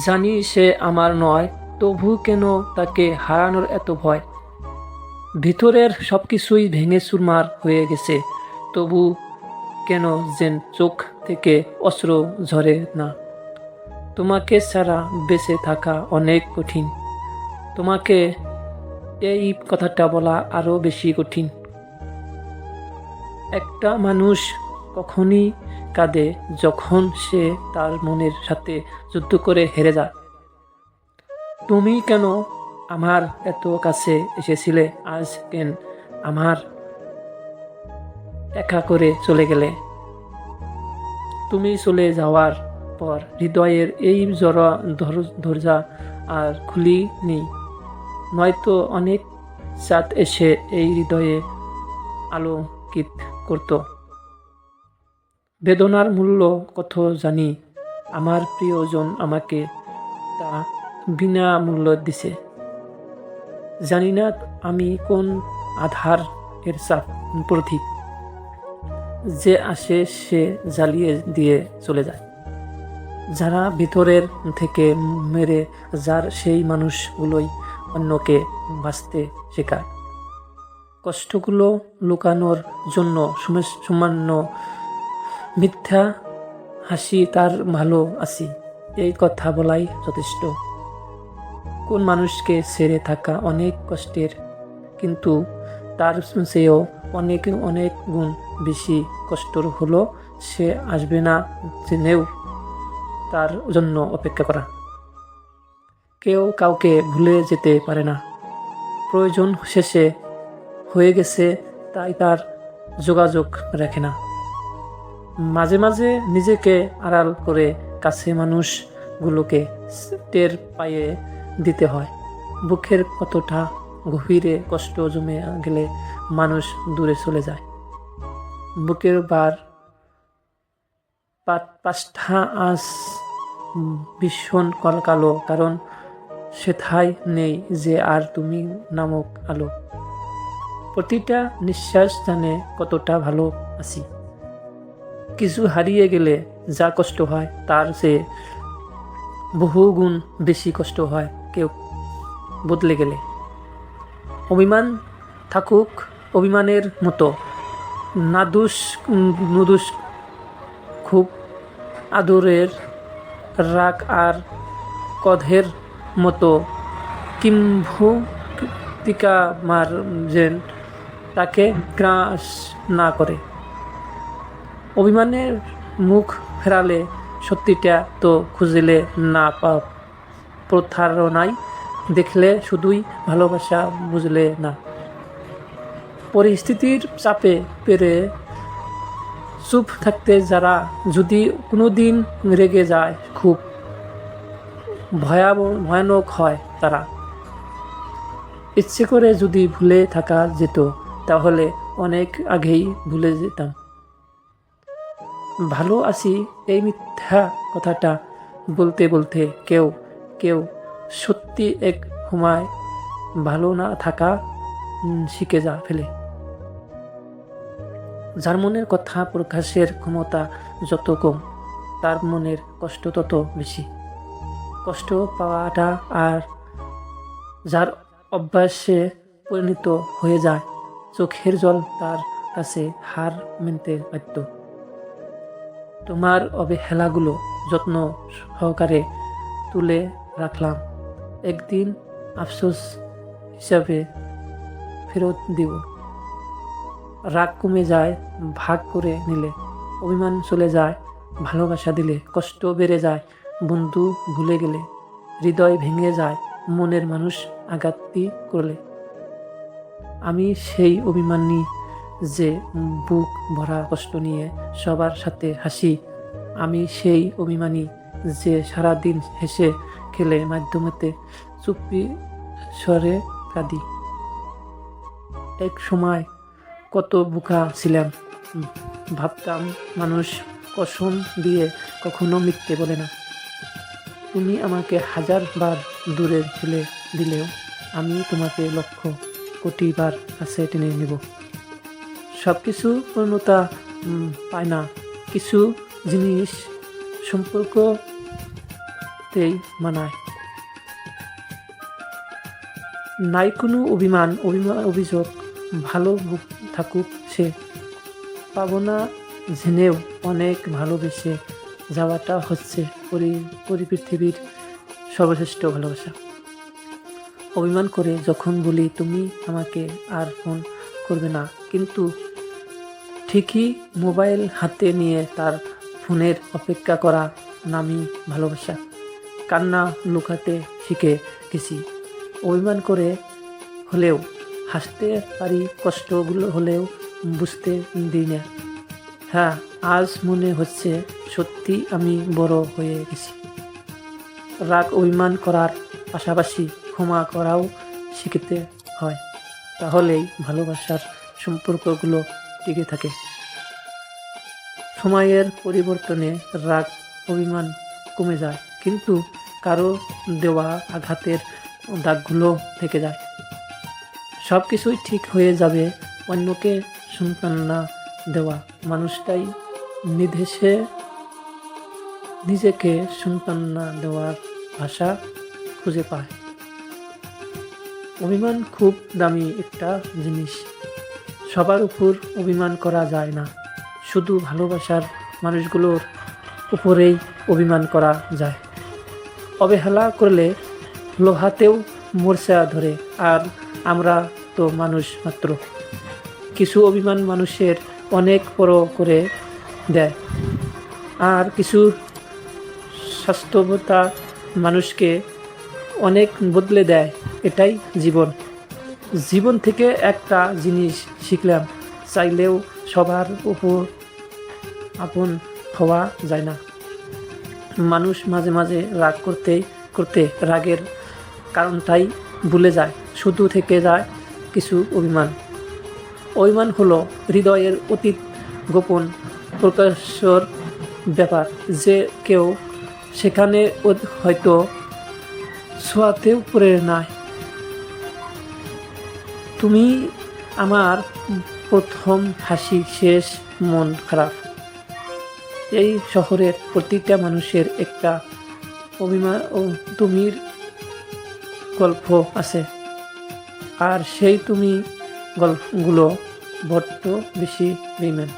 জানি সে আমার নয়, তবু কেন তাকে হারানোর এত ভয়? ভিতরের সবকিছুই ভেঙে চুরমার হয়ে গেছে, তবু কেন যেন চোখ থেকে অশ্র ঝরে না। তোমাকে ছাড়া বেঁচে থাকা অনেক কঠিন। তোমাকে এই কথাটা বলা আরো বেশি কঠিন। একটা মানুষ কখনই কাঁদে যখন সে তার মনের সাথে যুদ্ধ করে হেরে যায়। তুমি কেন আমার এত কাছে এসেছিলে, আজ কেন আমার একা করে চলে গেলে? তুমি চলে যাওয়ার পর হৃদয়ের এই দরজা আর খুলিনি, নয়তো অনেক চাঁদ এসে এই হৃদয়ে আলোকিত করত। বেদনার মূল্য কত জানি, আমার প্রিয়জন আমাকে তা বিনা মূল্য দিছে। জানি না আমি কোন আধার এর প্রতীক, যে আসে সে জ্বালিয়ে দিয়ে চলে যায়। যারা ভিতরের থেকে মেরে যার সেই মানুষগুলোই অন্যকে বাঁচতে শেখায়। কষ্টগুলো লুকানোর জন্য সামান্য মিথ্যা হাসি তার ভালো আছি, এই কথা বলাই যথেষ্ট। কোন মানুষকে ছেড়ে থাকা অনেক কষ্টের, কিন্তু তার চেয়েও অনেক অনেক গুণ বেশি কষ্টর হলো সে আসবে না জেনেও তার জন্য অপেক্ষা করা। কেউ কাউকে ভুলে যেতে পারে না, প্রয়োজন শেষে হয়ে গেছে তাই তার যোগাযোগ রাখে না। মাঝে মাঝে নিজেকে আড়াল করে কাছে মানুষগুলোকে টের পাইয়ে দিতে হয়। বুকের কতটা গভীরে কষ্ট জমে গেলে মানুষ দূরে চলে যায়। বুকের পাশটা আজ ভীষণ কালো, কারণ সেথায় নেই যে আর তুমি নামক আলো। প্রতিটা নিঃশ্বাস জানে কতটা ভালো আছি। কিছু হারিয়ে গেলে যা কষ্ট হয় তার চেয়ে বহু গুণ বেশি কষ্ট হয় কেউ বদলে গেলে। অভিমান থাকুক অভিমানের মতো, নুদুস খুব আদরের রাগ আর কধের মতো কিম্ভূতিকা মার যেন তাকে গ্রাস না করে। অভিমানের মুখ ফেরালে সত্যিটা তো খুঁজলে না প্রতারণায় দেখলে শুধুই ভালোবাসা বুঝলে না। পরিস্থিতির চাপে পেরে চুপ থাকতে যারা যদি কোনোদিন রেগে যায়, খুব ভয়ানক হয় তারা। ইচ্ছে করে যদি ভুলে থাকা যেত তাহলে অনেক আগেই ভুলে যেতাম। ভালো আছি এই মিথ্যা কথাটা বলতে বলতে কেউ কেউ সত্যি এক সময় ভালো না থাকা শিখে ফেলে। যার মনের কথা প্রকাশের ক্ষমতা যত কম, তার মনের কষ্ট তত বেশি। কষ্ট পাওয়াটা আর যার অভ্যাসে পরিণত হয়ে যায়, চোখের জল তার কাছে হার মানতে বাধ্য। তোমার অবহেলাগুলো যত্ন সহকারে তুলে রাখলাম, একদিন আফসোস হিসাবে ফেরত দিব। রাগ কমে যায় ভাগ করে নিলে, অভিমান চলে যায় ভালোবাসা দিলে, কষ্ট বেড়ে যায় বন্ধু ভুলে গেলে, হৃদয় ভেঙে যায় মনের মানুষ আঘাতি করলে। আমি সেই অভিমানী যে বুক ভরা কষ্ট নিয়ে সবার সাথে হাসি। আমি সেই অভিমানী যে সারাদিন হেসে খেলে মাধ্যমেতে চুপি স্বরে কাঁদি। এক সময় কত বোকা ছিলাম, ভাবতাম মানুষ কসম দিয়ে কখনো মিথ্যে বলে না। তুমি আমাকে 1000 বার দূরে ফেলে দিলেও আমি তোমাকে লক্ষ কোটি বার কাছে টেনে নেব। সব কিছু পূর্ণতা পায় না, কিছু জিনিস সম্পর্ক করতেই মানায়। নাই কোনো অভিযোগ, ভালো থাকুক সে, পাবো না জেনেও অনেক ভালোবেসে যাওয়াটা হচ্ছে পৃথিবীর সর্বশ্রেষ্ঠ ভালোবাসা। অভিমান করে যখন বলি তুমি আমাকে আর ফোন করবে না, কিন্তু ঠিকই মোবাইল হাতে নিয়ে তার ফোনের অপেক্ষা করা নামই ভালোবাসা। কান্না লুকাতে শিখে গেছি, অভিমান করে হলেও হাসতে পারি, কষ্টগুলো হলেও বুঝতে দিই না। হ্যাঁ, আজ মনে হচ্ছে সত্যি আমি বড় হয়ে গেছি। রাগ অভিমান করার পাশাপাশি ক্ষমা করাও শিখতে হয়, তাহলেই ভালোবাসার সম্পর্কগুলো টিকে থাকে। সময়ের পরিবর্তনে রাগ অভিমান কমে যায়, কিন্তু কারো দেওয়া আঘাতের দাগগুলো থেকে যায়। সব কিছুই ঠিক হয়ে যাবে, অন্যকে সান্ত্বনা দেওয়া মানুষটাই নিজেকে সান্ত্বনা দেওয়ার ভাষা খুঁজে পায়। অভিমান খুব দামি একটা জিনিস, সবার উপর অভিমান করা যায় না, শুধু ভালোবাসার মানুষগুলোর উপরেই অভিমান করা যায়। অবহেলা করলে লোহাতেও মূর্ছা ধরে, আর আমরা তো মানুষ মাত্র। কিছু অভিমান মানুষের অনেক বড় করে দেয়, আর কিছু স্বাস্থ্যবতা মানুষকে অনেক বদলে দেয়। এটাই জীবন থেকে একটা জিনিস শিখলাম, চাইলেও সবার উপর আপন হওয়া যায় না। মানুষ মাঝে মাঝে রাগ করতে রাগের কারণটাই ভুলে যায়, শুধু থেকে যায় কিছু অভিমান হলো হৃদয়ের অতীত গোপন প্রকাশের ব্যাপার, যে কেউ সেখানে হয়তো ছোঁয়াতেও পড়ে নাই। তুমি আমার প্রথম হাসি, শেষ মন খারাপ। এই শহরের প্রতিটা মানুষের একটা তুমির গল্প আছে, আর সেই তুমি গল্পগুলো বড্ড বেশি বেইমান।